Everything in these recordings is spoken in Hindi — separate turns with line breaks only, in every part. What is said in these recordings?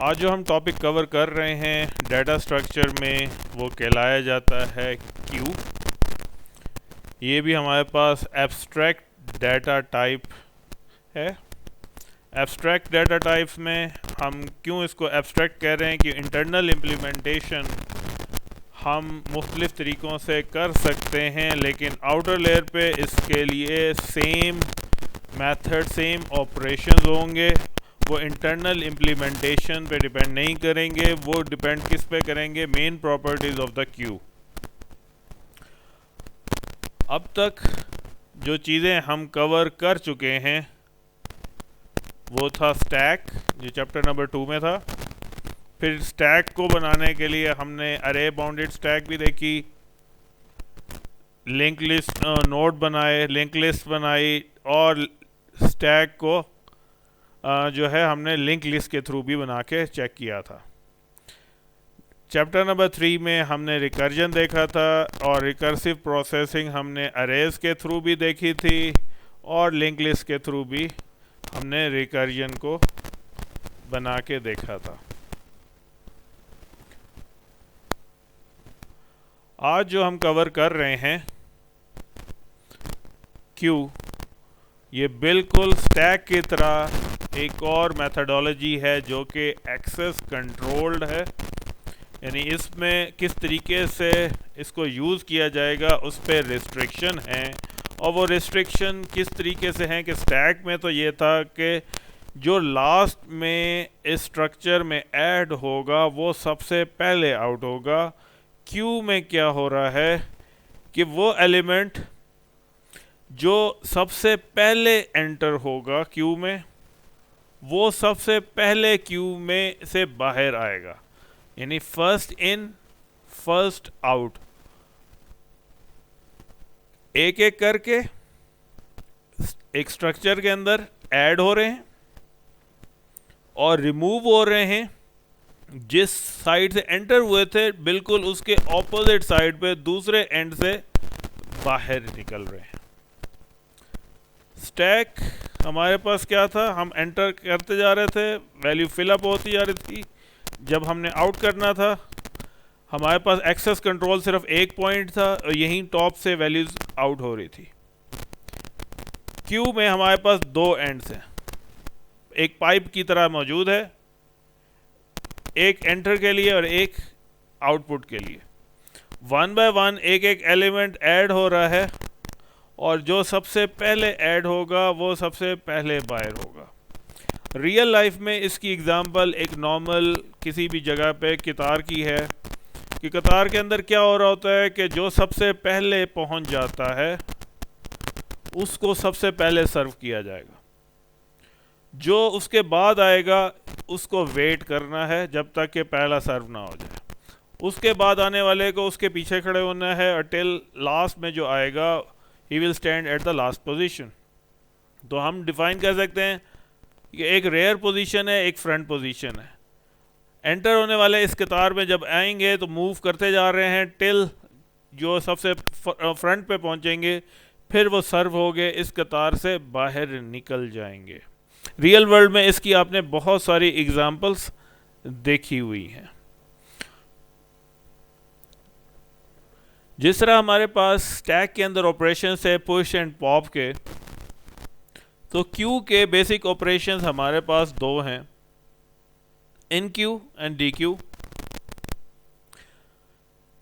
आज जो हम टॉपिक कवर कर रहे हैं डाटा स्ट्रक्चर में वो कहलाया जाता है क्यू। ये भी हमारे पास एब्स्ट्रैक्ट डाटा टाइप है। एब्स्ट्रैक्ट डाटा टाइप्स में हम क्यों इसको एब्स्ट्रैक्ट कह रहे हैं कि इंटरनल इम्प्लीमेंटेशन हम मुख्तलिफ़ तरीक़ों से कर सकते हैं, लेकिन आउटर लेयर पे इसके लिए सेम मेथड सेम ऑपरेशंस होंगे। वो इंटरनल इम्प्लीमेंटेशन पे डिपेंड नहीं करेंगे, वो डिपेंड किस पे करेंगे, main properties of the Q. अब तक जो चीज़ें हम कवर कर चुके हैं वो था स्टैक, जो चैप्टर नंबर 2 में था। फिर स्टैक को बनाने के लिए हमने अरे बाउंडेड स्टैक भी देखी, लिंक लिस्ट नोड बनाए, लिंक लिस्ट बनाई, और स्टैक को जो है हमने लिंक लिस्ट के थ्रू भी बना के चेक किया था। चैप्टर नंबर 3 में हमने रिकर्जन देखा था, और रिकर्सिव प्रोसेसिंग हमने अरेज के थ्रू भी देखी थी, और लिंक लिस्ट के थ्रू भी हमने रिकर्जन को बना के देखा था। आज जो हम कवर कर रहे हैं क्यू, ये बिल्कुल स्टैक की तरह एक और मेथडोलॉजी है जो कि एक्सेस कंट्रोल्ड है। यानी इसमें किस तरीके से इसको यूज़ किया जाएगा उस पर रिस्ट्रिक्शन हैं, और वो रिस्ट्रिक्शन किस तरीके से हैं कि स्टैक में तो ये था कि जो लास्ट में इस स्ट्रक्चर में ऐड होगा वो सबसे पहले आउट होगा। क्यू में क्या हो रहा है कि वो एलिमेंट जो सबसे पहले एंटर होगा क्यू में, वो सबसे पहले क्यू में से बाहर आएगा। यानी फर्स्ट इन फर्स्ट आउट, एक एक करके एक स्ट्रक्चर के अंदर ऐड हो रहे हैं और रिमूव हो रहे हैं। जिस साइड से एंटर हुए थे बिल्कुल उसके ऑपोजिट साइड पे दूसरे एंड से बाहर निकल रहे हैं। स्टैक हमारे पास क्या था, हम एंटर करते जा रहे थे, वैल्यू फिलअप होती जा रही थी। जब हमने आउट करना था हमारे पास एक्सेस कंट्रोल सिर्फ एक पॉइंट था, और यहीं टॉप से वैल्यूज आउट हो रही थी। क्यू में हमारे पास दो एंड्स हैं, एक पाइप की तरह मौजूद है, एक एंटर के लिए और एक आउटपुट के लिए। वन बाय वन एक एक एलिमेंट ऐड हो रहा है, और जो सबसे पहले ऐड होगा वो सबसे पहले बाहर होगा। रियल लाइफ में इसकी एग्जांपल एक नॉर्मल किसी भी जगह पे कतार की है कि कतार के अंदर क्या हो रहा होता है कि जो सबसे पहले पहुंच जाता है उसको सबसे पहले सर्व किया जाएगा, जो उसके बाद आएगा उसको वेट करना है जब तक कि पहला सर्व ना हो जाए। उसके बाद आने वाले को उसके पीछे खड़े होना है, और टिल लास्ट में जो आएगा he will stand at the last position. तो हम डिफाइन कर सकते हैं कि एक रेयर पोजीशन है, एक फ्रंट पोजीशन है। एंटर होने वाले इस कतार में जब आएंगे तो मूव करते जा रहे हैं टिल जो सबसे फ्रंट पे पहुंचेंगे, फिर वो सर्व हो गए इस कतार से बाहर निकल जाएंगे। रियल वर्ल्ड में इसकी आपने बहुत सारी एग्जांपल्स देखी हुई हैं। जिस तरह हमारे पास स्टैक के अंदर ऑपरेशंस है पुश एंड पॉप के, तो क्यू के बेसिक ऑपरेशंस हमारे पास दो हैं, enqueue and dequeue.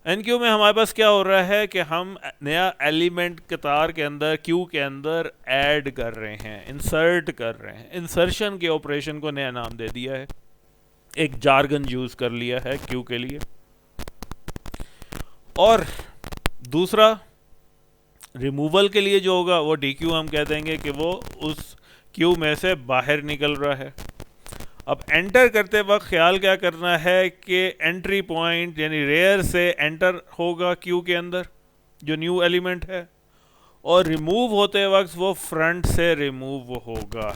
Enqueue में हमारे पास क्या हो रहा है कि हम नया एलिमेंट कतार के अंदर क्यू के अंदर ऐड कर रहे हैं, इंसर्ट कर रहे हैं। इंसर्शन के ऑपरेशन को नया नाम दे दिया है, एक जार्गन यूज कर लिया है क्यू के लिए। और दूसरा रिमूवल के लिए जो होगा वो डी क्यू हम कह देंगे कि वो उस क्यू में से बाहर निकल रहा है। अब एंटर करते वक्त ख्याल क्या करना है कि एंट्री पॉइंट यानी रेयर से एंटर होगा क्यू के अंदर जो न्यू एलिमेंट है, और रिमूव होते वक्त वो फ्रंट से रिमूव होगा।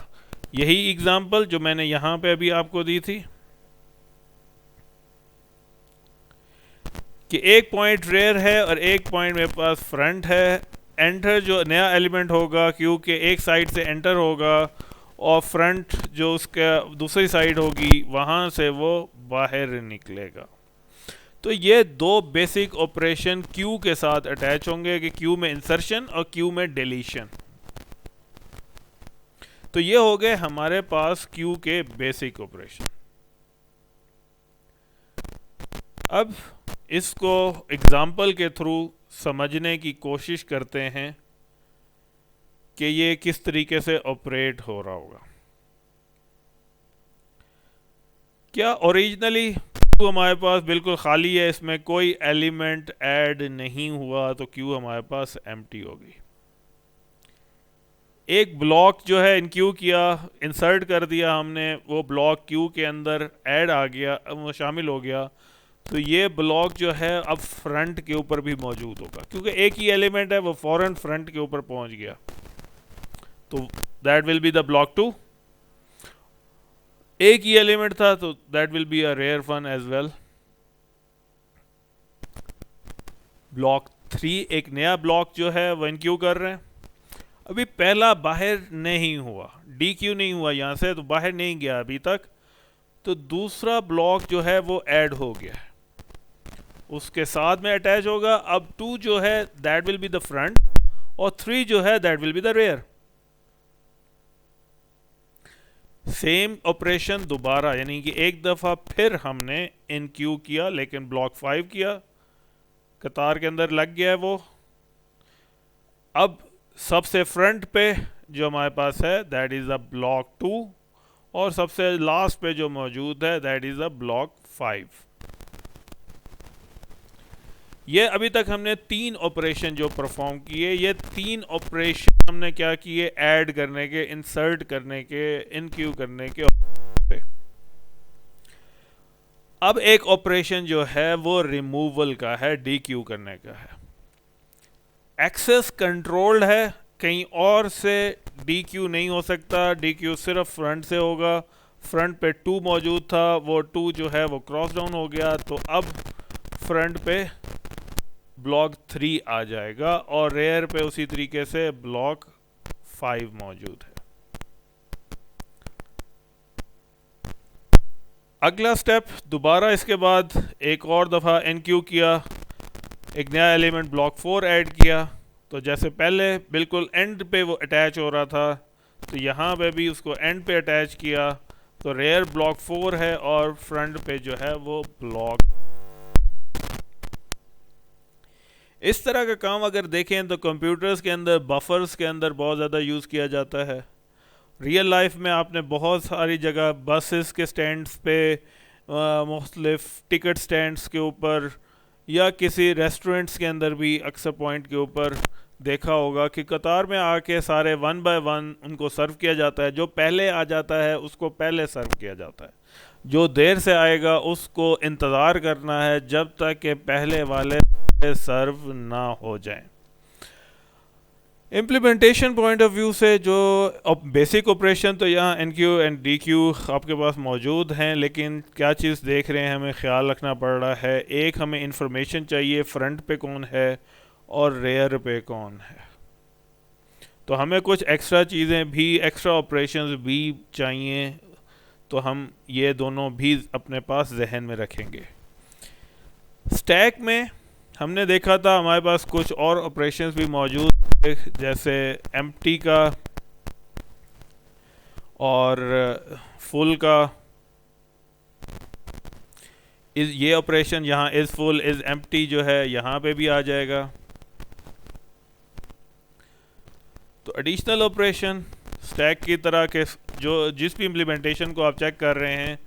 यही एग्जांपल जो मैंने यहाँ पे अभी आपको दी थी कि एक पॉइंट रेयर है और एक पॉइंट मेरे पास फ्रंट है। एंटर जो नया एलिमेंट होगा क्यू के एक साइड से एंटर होगा और फ्रंट जो उसका दूसरी साइड होगी वहाँ से वो बाहर निकलेगा। तो ये दो बेसिक ऑपरेशन क्यू के साथ अटैच होंगे कि क्यू में इंसर्शन और क्यू में डिलीशन। तो ये हो गए हमारे पास क्यू के बेसिक ऑपरेशन। अब इसको एग्जाम्पल के थ्रू समझने की कोशिश करते हैं कि ये किस तरीके से ऑपरेट हो रहा होगा। क्या ओरिजिनली क्यू हमारे पास बिल्कुल खाली है, इसमें कोई एलिमेंट ऐड नहीं हुआ, तो क्यू हमारे पास एम्प्टी होगी। एक ब्लॉक जो है इनक्यू किया, इंसर्ट कर दिया हमने, वो ब्लॉक क्यू के अंदर ऐड आ गया, वो शामिल हो गया, तो ये ब्लॉक जो है अब फ्रंट के ऊपर भी मौजूद होगा क्योंकि एक ही एलिमेंट है, वो फौरन फ्रंट के ऊपर पहुंच गया। तो that will be the block 2। एक ही एलिमेंट था तो that will be a rear one as well. Block 3 एक नया ब्लॉक जो है वो इनक्यू कर रहे हैं। अभी पहला बाहर नहीं हुआ, डी क्यू नहीं हुआ यहाँ से, तो बाहर नहीं गया अभी तक। तो दूसरा ब्लॉक जो है वो ऐड हो गया, उसके साथ में अटैच होगा। अब 2 जो है that will be the front और 3 जो है that will be the rear. Same operation दोबारा, यानी कि एक दफ़ा फिर हमने इनक्यू किया लेकिन ब्लॉक 5 किया, कतार के अंदर लग गया है वो। अब सबसे फ्रंट पे जो हमारे पास है दैट इज़ अ ब्लॉक 2 और सबसे लास्ट पे जो मौजूद है दैट इज़ अ ब्लॉक 5। ये अभी तक हमने 3 ऑपरेशन जो परफॉर्म किए, ये 3 ऑपरेशन हमने क्या किए, ऐड करने के, इंसर्ट करने के, इनक्यू करने के। अब एक ऑपरेशन जो है वो रिमूवल का है, डी क्यू करने का है। एक्सेस कंट्रोल्ड है, कहीं और से डी क्यू नहीं हो सकता, डी क्यू सिर्फ फ्रंट से होगा। फ्रंट पे 2 मौजूद था, वो 2 जो है वो क्रॉस डाउन हो गया, तो अब फ्रंट पे ब्लॉक 3 आ जाएगा और रेयर पे उसी तरीके से ब्लॉक 5 मौजूद है। अगला स्टेप दोबारा इसके बाद एक और दफ़ा इनक्यू किया, एक नया एलिमेंट ब्लॉक 4 ऐड किया। तो जैसे पहले बिल्कुल एंड पे वो अटैच हो रहा था, तो यहाँ पे भी उसको एंड पे अटैच किया, तो रेयर ब्लॉक 4 है और फ्रंट पे जो है वो ब्लॉक। इस तरह का काम अगर देखें तो कंप्यूटर्स के अंदर बफर्स के अंदर बहुत ज़्यादा यूज़ किया जाता है। रियल लाइफ में आपने बहुत सारी जगह बसेस के स्टैंड्स पे, मुख्तलिफ टिकट स्टैंड्स के ऊपर या किसी रेस्टोरेंट्स के अंदर भी अक्सर पॉइंट के ऊपर देखा होगा कि कतार में आके सारे 1 बाय 1 उनको सर्व किया जाता है। जो पहले आ जाता है उसको पहले सर्व किया जाता है, जो देर से आएगा उसको इंतज़ार करना है जब तक कि पहले वाले सर्व ना हो जाए। इम्प्लीमेंटेशन पॉइंट ऑफ व्यू से जो बेसिक ऑपरेशन तो यहाँ enqueue and dequeue आपके पास मौजूद हैं, लेकिन क्या चीज़ देख रहे हैं हमें ख्याल रखना पड़ रहा है। एक हमें इंफॉर्मेशन चाहिए फ्रंट पे कौन है और रेयर पे कौन है, तो हमें कुछ एक्स्ट्रा चीज़ें भी, एक्स्ट्रा ऑपरेशंस भी चाहिए, तो हम ये दोनों भी अपने पास जहन में रखेंगे। स्टैक में हमने देखा था हमारे पास कुछ और ऑपरेशंस भी मौजूद है, जैसे एम्प्टी का और फुल का। ये ऑपरेशन यहाँ इज़ फुल इज़ एम्प्टी जो है यहाँ पे भी आ जाएगा। तो एडिशनल ऑपरेशन स्टैक की तरह के जो जिस भी इम्प्लीमेंटेशन को आप चेक कर रहे हैं,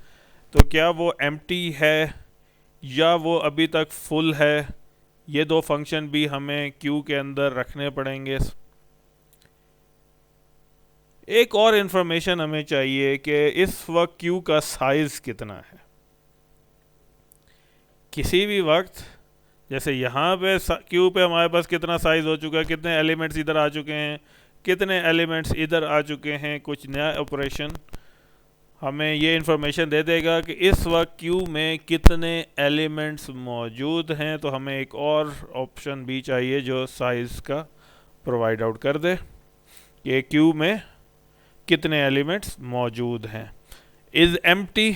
तो क्या वो एम्प्टी है या वो अभी तक फुल है, ये दो फंक्शन भी हमें क्यू के अंदर रखने पड़ेंगे। एक और इंफॉर्मेशन हमें चाहिए कि इस वक्त क्यू का साइज कितना है। किसी भी वक्त जैसे यहाँ पे क्यू पे हमारे पास कितना साइज हो चुका है, कितने एलिमेंट्स इधर आ चुके हैं, कितने एलिमेंट्स इधर आ चुके हैं, कुछ नया ऑपरेशन हमें ये इन्फॉर्मेशन दे देगा कि इस वक्त क्यू में कितने एलिमेंट्स मौजूद हैं। तो हमें एक और ऑप्शन भी चाहिए जो साइज़ का प्रोवाइड आउट कर दे कि क्यू में कितने एलिमेंट्स मौजूद हैं। इज़ एम्प्टी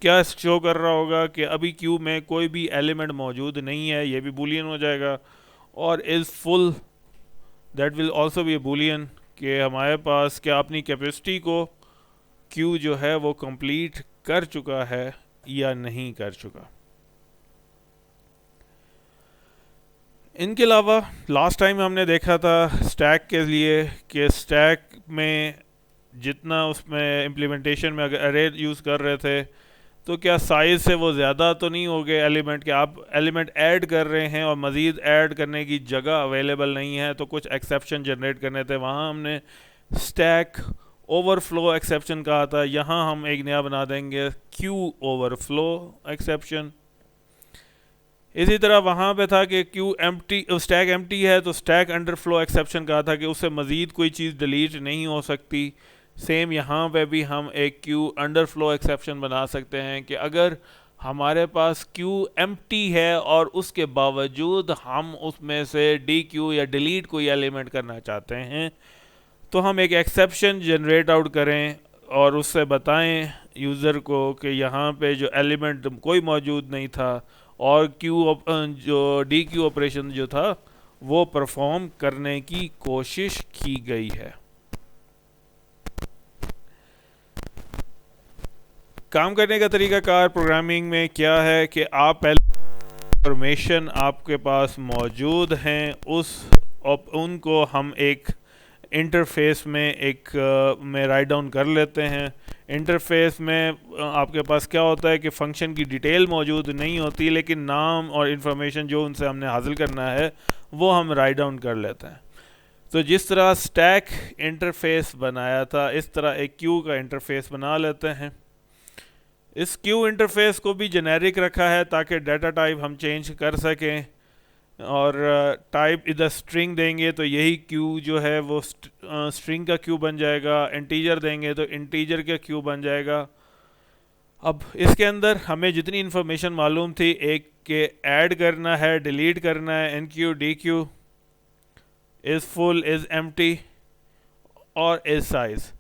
क्या शो कर रहा होगा कि अभी क्यू में कोई भी एलिमेंट मौजूद नहीं है, ये भी बूलियन हो जाएगा। और is full, that will also be A Boolean, कि हमारे पास क्या अपनी कैपेसिटी को क्यू जो है वो कंप्लीट कर चुका है या नहीं कर चुका। इनके अलावा लास्ट टाइम हमने देखा था स्टैक के लिए कि स्टैक में जितना उसमें इम्प्लीमेंटेशन में अगर अरे यूज़ कर रहे थे तो क्या साइज़ से वो ज़्यादा तो नहीं हो गए एलिमेंट, कि आप एलिमेंट ऐड कर रहे हैं और मज़ीद ऐड करने की जगह अवेलेबल नहीं है, तो कुछ एक्सेप्शन जनरेट करने थे। वहाँ हमने स्टैक ओवरफ्लो एक्सेप्शन कहा था, यहाँ हम एक नया बना देंगे क्यू ओवरफ्लो एक्सेप्शन। इसी तरह वहाँ पे था कि क्यू एम्प्टी, स्टैक एम्प्टी है तो स्टैक अंडरफ्लो एक्सेप्शन कहा था कि उससे मज़ीद कोई चीज़ डिलीट नहीं हो सकती। सेम यहाँ पे भी हम एक क्यू अंडरफ्लो एक्सेप्शन बना सकते हैं कि अगर हमारे पास क्यू एम्प्टी है और उसके बावजूद हम उसमें से डी क्यू या डिलीट कोई एलिमेंट करना चाहते हैं तो हम एक एक्सेप्शन जनरेट आउट करें और उससे बताएं यूज़र को कि यहाँ पे जो एलिमेंट कोई मौजूद नहीं था और क्यू जो डी क्यू ऑपरेशन जो था वो परफॉर्म करने की कोशिश की गई है। काम करने का तरीकाकार प्रोग्रामिंग में क्या है कि आप पहले इंफॉर्मेशन आपके पास मौजूद हैं उनको हम एक इंटरफेस में में राइट डाउन कर लेते हैं। इंटरफेस में आपके पास क्या होता है कि फंक्शन की डिटेल मौजूद नहीं होती, लेकिन नाम और इन्फॉर्मेशन जो उनसे हमने हासिल करना है वो हम राइट डाउन कर लेते हैं। तो जिस तरह स्टैक इंटरफेस बनाया था इस तरह एक क्यू का इंटरफेस बना लेते हैं। इस क्यू इंटरफेस को भी जेनेरिक रखा है ताकि डाटा टाइप हम चेंज कर सकें, और टाइप इधर स्ट्रिंग देंगे तो यही क्यू जो है वो स्ट्रिंग का क्यू बन जाएगा, इंटीजर देंगे तो इंटीजर का क्यू बन जाएगा। अब इसके अंदर हमें जितनी इन्फॉर्मेशन मालूम थी, एक के ऐड करना है, डिलीट करना है, enqueue, dequeue, is full, is empty और इज़ साइज।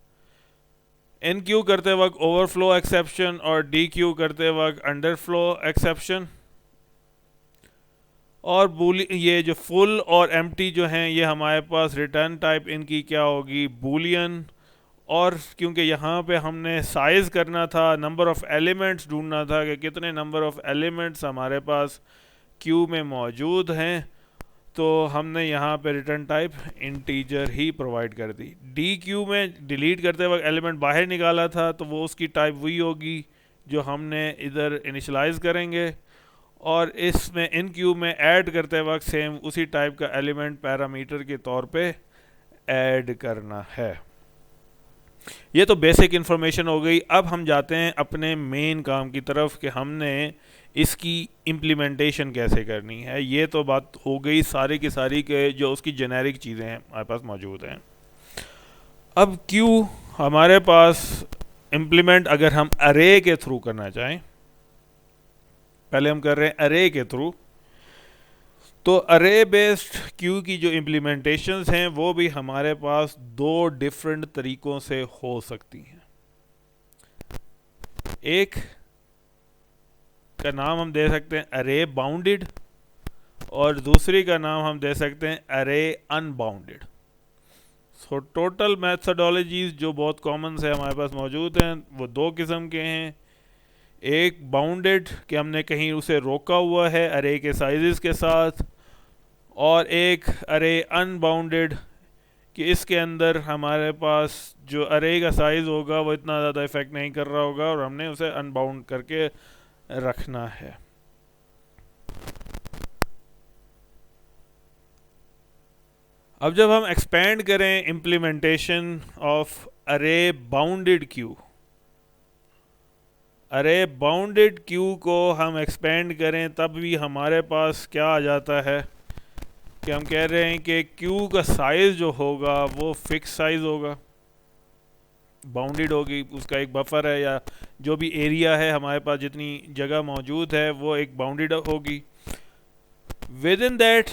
एन क्यू करते वक्त ओवरफ्लो एक्सेप्शन और डी क्यू करते वक्त अंडरफ्लो एक्सेप्शन। और ये जो फुल और एम्प्टी जो हैं ये हमारे पास रिटर्न टाइप इनकी क्या होगी, बूलियन। और क्योंकि यहाँ पे हमने साइज़ करना था, नंबर ऑफ़ एलिमेंट्स ढूंढना था कि कितने नंबर ऑफ़ एलिमेंट्स हमारे पास क्यू में मौजूद हैं, तो हमने यहाँ पे रिटर्न टाइप इंटीजर ही प्रोवाइड कर दी। डी क्यू में डिलीट करते वक्त एलिमेंट बाहर निकाला था तो वो उसकी टाइप वही होगी जो हमने इधर इनिशलाइज करेंगे, और इसमें इन क्यू में ऐड करते वक्त सेम उसी टाइप का एलिमेंट पैरामीटर के तौर पे ऐड करना है। ये तो बेसिक इन्फॉर्मेशन हो गई। अब हम जाते हैं अपने मेन काम की तरफ कि हमने इसकी इम्प्लीमेंटेशन कैसे करनी है। ये तो बात हो गई सारी की सारी के जो उसकी जेनेरिक चीज़ें हैं हमारे पास मौजूद हैं। अब क्यू हमारे पास इम्प्लीमेंट अगर हम अरे के थ्रू करना चाहें, पहले हम कर रहे हैं अरे के थ्रू, तो अरे बेस्ड क्यू की जो इम्प्लीमेंटेशंस हैं वो भी हमारे पास दो डिफरेंट तरीक़ों से हो सकती हैं। एक का नाम हम दे सकते हैं अरे बाउंडेड और दूसरी का नाम हम दे सकते हैं अरे अनबाउंडेड। सो टोटल मैथडोलॉजीज जो बहुत कॉमन से हमारे पास मौजूद हैं वो दो किस्म के हैं। एक बाउंडेड कि हमने कहीं उसे रोका हुआ है अरे के साइजेस के साथ, और एक अरे अनबाउंडेड कि इसके अंदर हमारे पास जो अरे का साइज़ होगा वो इतना ज़्यादा इफ़ेक्ट नहीं कर रहा होगा और हमने उसे अनबाउंड करके रखना है। अब जब हम एक्सपेंड करें इम्प्लीमेंटेशन ऑफ अरे बाउंडेड क्यू, अरे बाउंडेड क्यू को हम एक्सपेंड करें तब भी हमारे पास क्या आ जाता है कि हम कह रहे हैं कि क्यू का साइज़ जो होगा वो फिक्स साइज़ होगा, बाउंडेड होगी, उसका एक बफर है या जो भी एरिया है हमारे पास जितनी जगह मौजूद है वो एक बाउंडेड होगी। विद इन दैट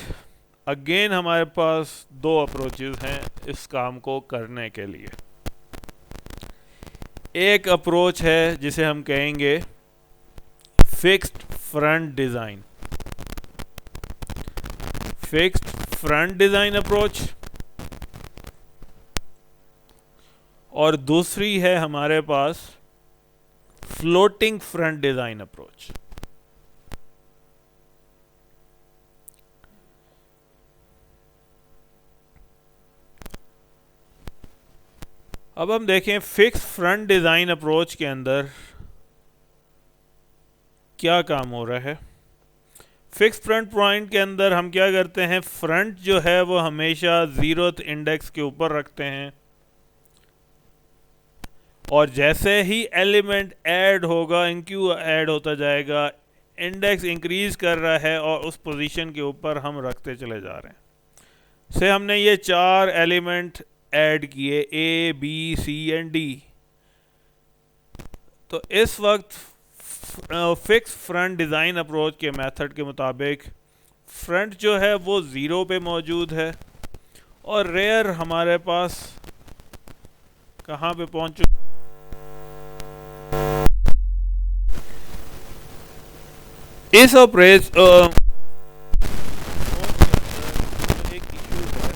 अगेन हमारे पास दो अप्रोचेस हैं इस काम को करने के लिए। एक अप्रोच है जिसे हम कहेंगे fixed front design, fixed front design approach, और दूसरी है हमारे पास फ्लोटिंग फ्रंट डिज़ाइन अप्रोच। अब हम देखें फिक्स फ्रंट डिज़ाइन अप्रोच के अंदर क्या काम हो रहा है। फिक्स फ्रंट पॉइंट के अंदर हम क्या करते हैं, फ्रंट जो है वो हमेशा 0th इंडेक्स के ऊपर रखते हैं, और जैसे ही एलिमेंट ऐड होगा, इंक्यू ऐड होता जाएगा, इंडेक्स इंक्रीज कर रहा है और उस पोजीशन के ऊपर हम रखते चले जा रहे हैं। से हमने ये 4 एलिमेंट ऐड किए, A B C and D. तो इस वक्त फिक्स फ्रंट डिज़ाइन अप्रोच के मेथड के मुताबिक फ्रंट जो है वो 0 पे मौजूद है और रेयर हमारे पास कहाँ पे पहुंच चुका। इस अप्रोच एक इशू है,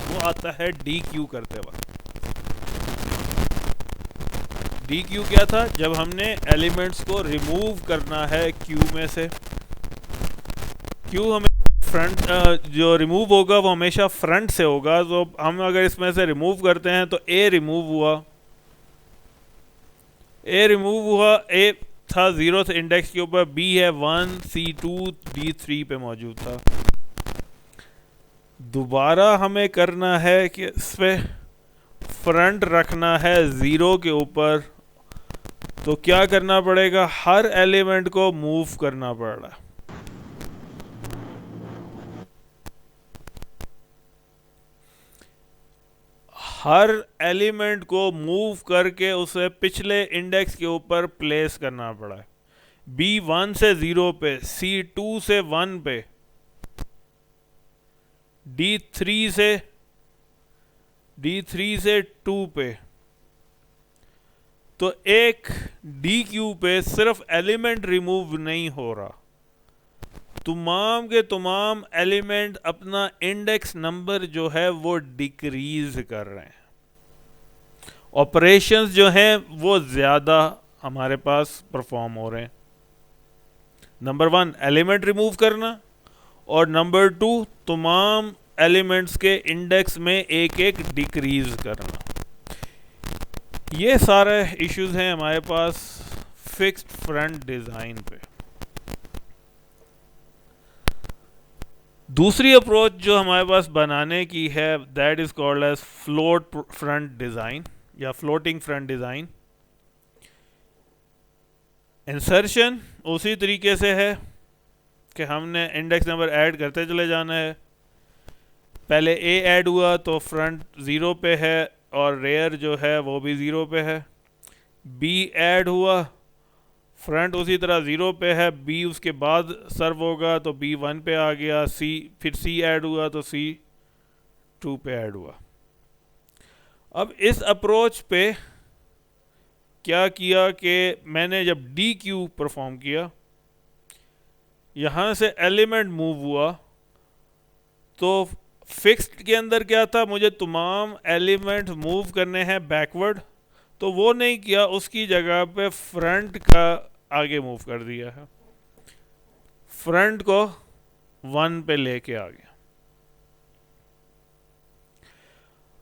वो आता है डी क्यू करते वक्त। डी क्यू क्या था, जब हमने एलिमेंट्स को रिमूव करना है क्यू में से, क्यू हमें फ्रंट जो रिमूव होगा वो हमेशा फ्रंट से होगा। तो हम अगर इसमें से रिमूव करते हैं तो ए रिमूव हुआ, ए था 0th इंडेक्स के ऊपर, बी है 1, C2, D3 पे मौजूद था। दोबारा हमें करना है कि इस पे फ्रंट रखना है 0 के ऊपर, तो क्या करना पड़ेगा, हर एलिमेंट को मूव करना पड़ रहा। हर एलिमेंट को मूव करके उसे पिछले इंडेक्स के ऊपर प्लेस करना पड़ा है। B1 से 0 पे, C2 से 1 पे, D3 से 2 पे। तो एक डी क्यू पे सिर्फ एलिमेंट रिमूव नहीं हो रहा, तमाम के तमाम एलिमेंट अपना इंडेक्स नंबर जो है वो डिक्रीज कर रहे हैं। ऑपरेशंस जो हैं वो ज़्यादा हमारे पास परफॉर्म हो रहे हैं। नंबर 1 एलिमेंट रिमूव करना, और नंबर 2 तमाम एलिमेंट्स के इंडेक्स में एक एक डिक्रीज करना। ये सारे इश्यूज हैं हमारे पास फिक्स्ड फ्रंट डिज़ाइन पे। दूसरी अप्रोच जो हमारे पास बनाने की है, that is called as float front design या फ्लोटिंग फ्रंट डिज़ाइन। इंसर्शन उसी तरीके से है कि हमने इंडेक्स नंबर ऐड करते चले जाना है। पहले ए ऐड हुआ तो फ्रंट 0 पे है और रेयर जो है वो भी 0 पे है। बी ऐड हुआ, फ्रंट उसी तरह 0 पे है, बी उसके बाद सर्व होगा तो बी 1 पे आ गया। फिर सी ऐड हुआ तो सी 2 पे ऐड हुआ। अब इस अप्रोच पे क्या किया कि मैंने जब डी क्यू परफॉर्म किया, यहाँ से एलिमेंट मूव हुआ, तो फिक्स्ड के अंदर क्या था, मुझे तमाम एलिमेंट मूव करने हैं बैकवर्ड, तो वो नहीं किया, उसकी जगह पे फ्रंट का आगे मूव कर दिया है, फ्रंट को 1 पे लेके आ गया।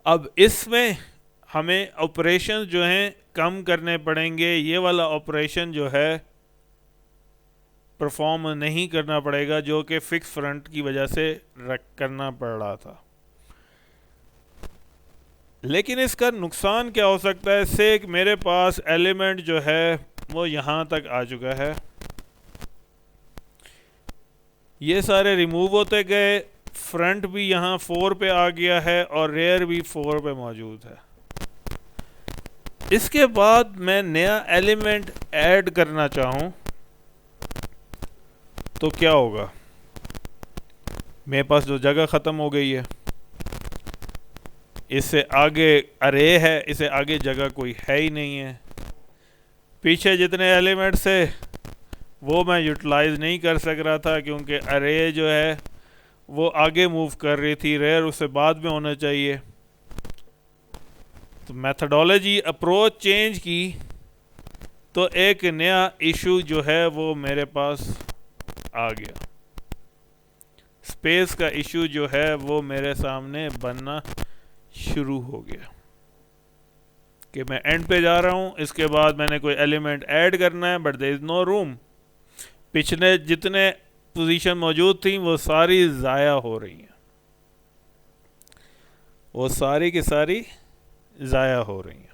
अब इसमें हमें ऑपरेशन जो हैं कम करने पड़ेंगे। ये वाला ऑपरेशन जो है परफॉर्म नहीं करना पड़ेगा, जो कि फिक्स फ्रंट की वजह से करना पड़ रहा था। लेकिन इसका नुकसान क्या हो सकता है, इससे कि मेरे पास एलिमेंट जो है वो यहाँ तक आ चुका है, ये सारे रिमूव होते गए, फ्रंट भी यहाँ 4 पे आ गया है और रेयर भी 4 पे मौजूद है। इसके बाद मैं नया एलिमेंट ऐड करना चाहूँ तो क्या होगा, मेरे पास जो जगह ख़त्म हो गई है। इससे आगे अरे है, इससे आगे जगह कोई है ही नहीं है। पीछे जितने एलिमेंट्स थे वो मैं यूटिलाइज नहीं कर सक रहा था क्योंकि अरे जो है वो आगे मूव कर रही थी, रेयर उससे बाद में होना चाहिए। तो मेथडोलॉजी अप्रोच चेंज की तो एक नया इशू जो है वो मेरे पास आ गया। स्पेस का इशू जो है वो मेरे सामने बनना शुरू हो गया कि मैं एंड पे जा रहा हूँ, इसके बाद मैंने कोई एलिमेंट ऐड करना है but there is no room. पिछले जितने पोजीशन मौजूद थी वो सारी ज़ाया हो रही हैं, वो सारी की सारी ज़ाया हो रही हैं।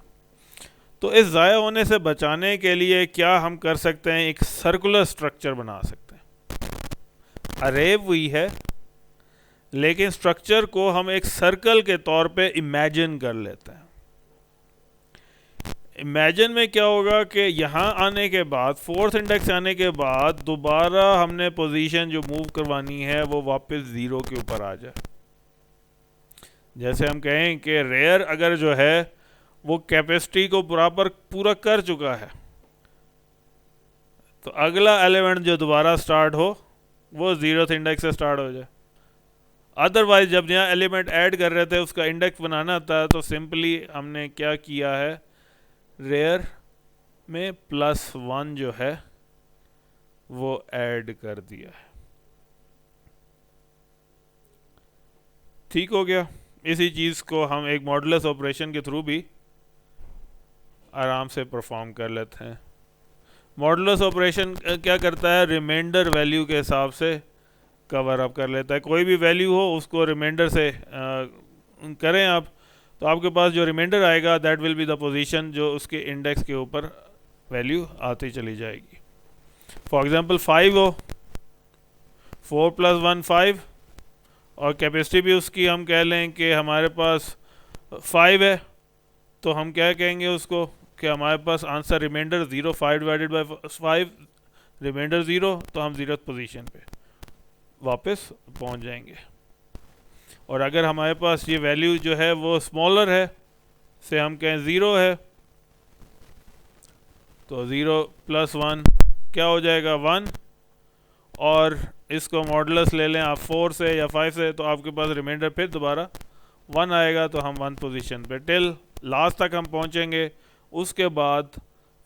तो इस ज़ाया होने से बचाने के लिए क्या हम कर सकते हैं, एक सर्कुलर स्ट्रक्चर बना सकते हैं। अरे वही है लेकिन स्ट्रक्चर को हम एक सर्कल के तौर पे इमेजिन कर लेते हैं। इमेजिन में क्या होगा कि यहाँ आने के बाद, फोर्थ इंडेक्स आने के बाद दोबारा हमने पोजीशन जो मूव करवानी है वो वापस ज़ीरो के ऊपर आ जाए। जैसे हम कहें कि रेयर अगर जो है वो कैपेसिटी को बराबर पूरा कर चुका है तो अगला एलिमेंट जो दोबारा स्टार्ट हो वो ज़ीरोथ इंडेक्स से स्टार्ट हो जाए। अदरवाइज जब नया एलिमेंट ऐड कर रहे थे उसका इंडेक्स बनाना था तो सिंपली हमने क्या किया है, रेयर में +1 जो है वो ऐड कर दिया है। ठीक हो गया। इसी चीज़ को हम एक मॉडुलस ऑपरेशन के थ्रू भी आराम से परफॉर्म कर लेते हैं। मॉडुलस ऑपरेशन क्या करता है, रिमाइंडर वैल्यू के हिसाब से कवर अप कर लेता है। कोई भी वैल्यू हो उसको रिमाइंडर से करें आप, तो आपके पास जो रिमाइंडर आएगा that will be the position जो उसके इंडेक्स के ऊपर वैल्यू आती चली जाएगी। फॉर एग्जांपल 5 हो, 4 + 1 5 और कैपेसिटी भी उसकी हम कह लें कि हमारे पास 5 है, तो हम क्या कहेंगे उसको कि हमारे पास answer remainder 0, 5 divided by 5 remainder 0, तो हम 0th पोजीशन पे वापस पहुंच जाएंगे। और अगर हमारे पास ये वैल्यू जो है वो स्मॉलर है, से हम कहें 0 है, तो 0 + 1 क्या हो जाएगा 1, और इसको मॉडुलस ले लें आप 4 से या 5 से, तो आपके पास रिमाइंडर फिर दोबारा 1 आएगा, तो हम 1 पोजीशन पे टिल लास्ट तक हम पहुंचेंगे। उसके बाद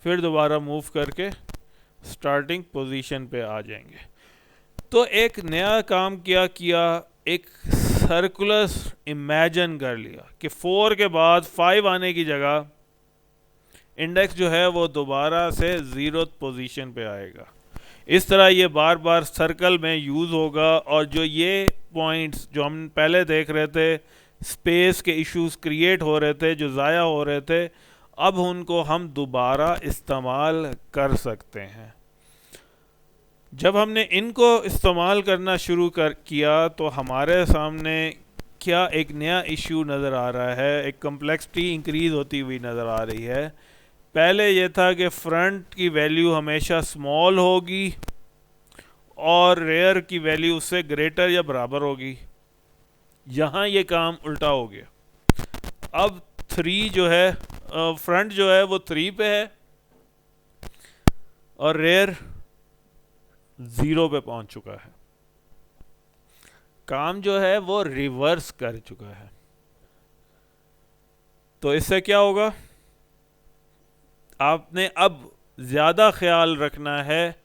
फिर दोबारा मूव करके स्टार्टिंग पोजीशन पे आ जाएंगे। तो एक नया काम क्या किया, एक सर्कुलर इमेजिन कर लिया कि 4 के बाद 5 आने की जगह इंडेक्स जो है वो दोबारा से 0th पोजीशन पे आएगा। इस तरह ये बार बार सर्कल में यूज़ होगा, और जो ये पॉइंट्स जो हम पहले देख रहे थे, स्पेस के इश्यूज क्रिएट हो रहे थे, जो ज़ाया हो रहे थे, अब उनको हम दोबारा इस्तेमाल कर सकते हैं। जब हमने इनको इस्तेमाल करना शुरू किया तो हमारे सामने क्या एक नया इशू नज़र आ रहा है, एक कम्प्लेक्सिटी इंक्रीज़ होती हुई नज़र आ रही है। पहले ये था कि फ्रंट की वैल्यू हमेशा स्मॉल होगी और रेयर की वैल्यू उससे ग्रेटर या बराबर होगी। यहाँ ये काम उल्टा हो गया। अब 3 जो है, फ्रंट जो है वो 3 पे है और रेयर 0 पे पहुंच चुका है। काम जो है वो रिवर्स कर चुका है। तो इससे क्या होगा, आपने अब ज़्यादा ख्याल रखना है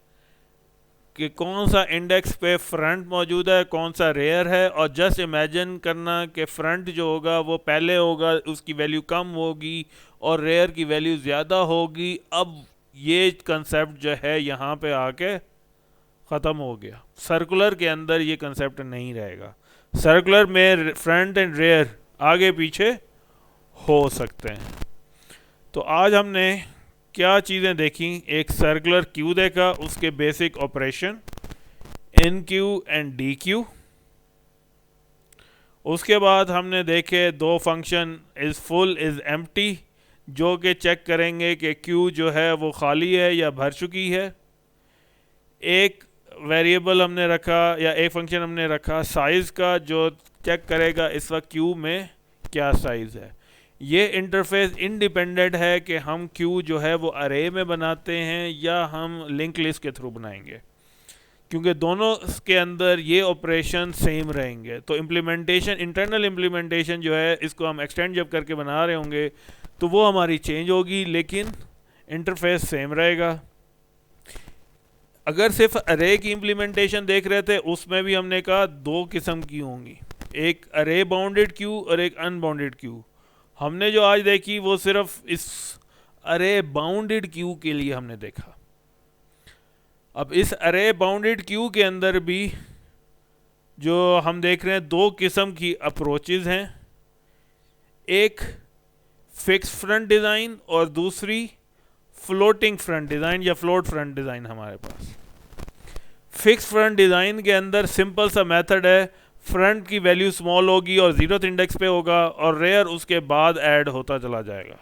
कि कौन सा इंडेक्स पे फ्रंट मौजूद है, कौन सा रेयर है, और जस्ट इमेजिन करना कि फ्रंट जो होगा वो पहले होगा, उसकी वैल्यू कम होगी और रेयर की वैल्यू ज़्यादा होगी। अब ये कंसेप्ट जो है यहाँ पे आके ख़त्म हो गया। सर्कुलर के अंदर ये कंसेप्ट नहीं रहेगा। सर्कुलर में फ्रंट एंड रेयर आगे पीछे हो सकते हैं। तो आज हमने क्या चीज़ें देखी, एक सर्कुलर क्यू देखा, उसके basic operation in Q and D Q. उसके बाद हमने देखे 2 function is full is empty, जो कि चेक करेंगे कि क्यू जो है वो खाली है या भर चुकी है। एक वेरिएबल हमने रखा या एक फंक्शन हमने रखा साइज़ का, जो चेक करेगा इस वक्त क्यू में क्या साइज़ है। ये इंटरफेस इंडिपेंडेंट है कि हम क्यू जो है वो अरे में बनाते हैं या हम लिंक लिस्ट के थ्रू बनाएंगे, क्योंकि दोनों के अंदर ये ऑपरेशन सेम रहेंगे। तो इम्प्लीमेंटेशन, इंटरनल इम्प्लीमेंटेशन जो है, इसको हम एक्सटेंड जब करके बना रहे होंगे तो वो हमारी चेंज होगी, लेकिन इंटरफेस सेम रहेगा। अगर सिर्फ अरे की इम्प्लीमेंटेशन देख रहे थे, उसमें भी हमने कहा दो किस्म की होंगी, एक अरे बाउंडेड क्यू और एक अनबाउंडेड क्यू। हमने जो आज देखी वो सिर्फ इस अरे बाउंडेड क्यू के लिए हमने देखा। अब इस अरे बाउंडेड क्यू के अंदर भी जो हम देख रहे हैं, दो किस्म की अप्रोचेस हैं, एक फिक्स फ्रंट डिज़ाइन और दूसरी फ्लोटिंग फ्रंट डिज़ाइन या फ्लोट फ्रंट डिज़ाइन। हमारे पास फिक्स फ्रंट डिज़ाइन के अंदर सिंपल सा मेथड है, फ्रंट की वैल्यू स्मॉल होगी और 0th इंडेक्स पे होगा और रेयर उसके बाद ऐड होता चला जाएगा।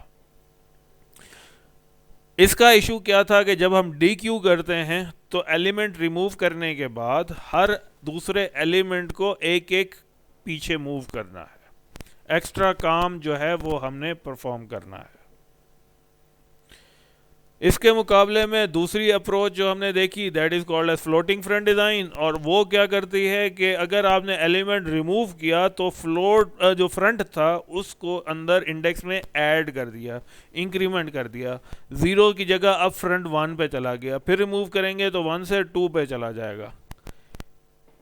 इसका इशू क्या था कि जब हम डी क्यू करते हैं तो एलिमेंट रिमूव करने के बाद हर दूसरे एलिमेंट को एक एक पीछे मूव करना है, एक्स्ट्रा काम जो है वो हमने परफॉर्म करना है। इसके मुकाबले में दूसरी अप्रोच जो हमने देखी, that is called as floating front design, और वो क्या करती है कि अगर आपने एलिमेंट रिमूव किया तो फ्लोट जो फ्रंट था उसको अंदर इंडेक्स में ऐड कर दिया, इंक्रीमेंट कर दिया, 0 की जगह अब फ्रंट 1 पे चला गया, फिर रिमूव करेंगे तो 1 से 2 पे चला जाएगा।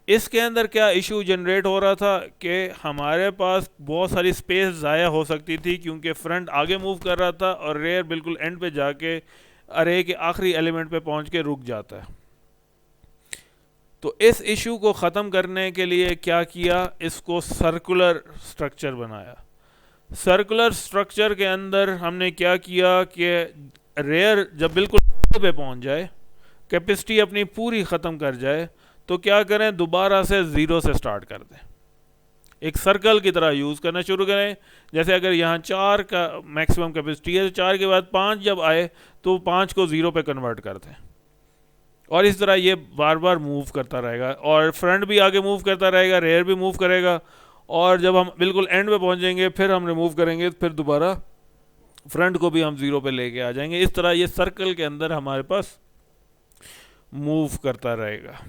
इसके अंदर क्या इशू जनरेट हो रहा था कि हमारे पास बहुत सारी स्पेस ज़ाया हो सकती थी, क्योंकि फ्रंट आगे मूव कर रहा था और रेयर बिल्कुल एंड पे जाके अरे के आखिरी एलिमेंट पे पहुंच के रुक जाता है। तो इस इशू को ख़त्म करने के लिए क्या किया, इसको सर्कुलर स्ट्रक्चर बनाया। सर्कुलर स्ट्रक्चर के अंदर हमने क्या किया कि रेयर जब बिल्कुल पे पहुंच जाए, कैपेसिटी अपनी पूरी ख़त्म कर जाए, तो क्या करें, दोबारा से 0 से स्टार्ट कर दें, एक सर्कल की तरह यूज़ करना शुरू करें। जैसे अगर यहाँ 4 का मैक्सिमम कैपेसिटी है, तो 4 के बाद 5 जब आए तो 5 को 0 पे कन्वर्ट कर दें, और इस तरह ये बार बार मूव करता रहेगा, और फ्रंट भी आगे मूव करता रहेगा, रेयर भी मूव करेगा, और जब हम बिल्कुल एंड पे पहुँचेंगे फिर हम रिमूव करेंगे, फिर दोबारा फ्रंट को भी हम 0 पे लेके आ जाएंगे। इस तरह ये सर्कल के अंदर हमारे पास मूव करता रहेगा।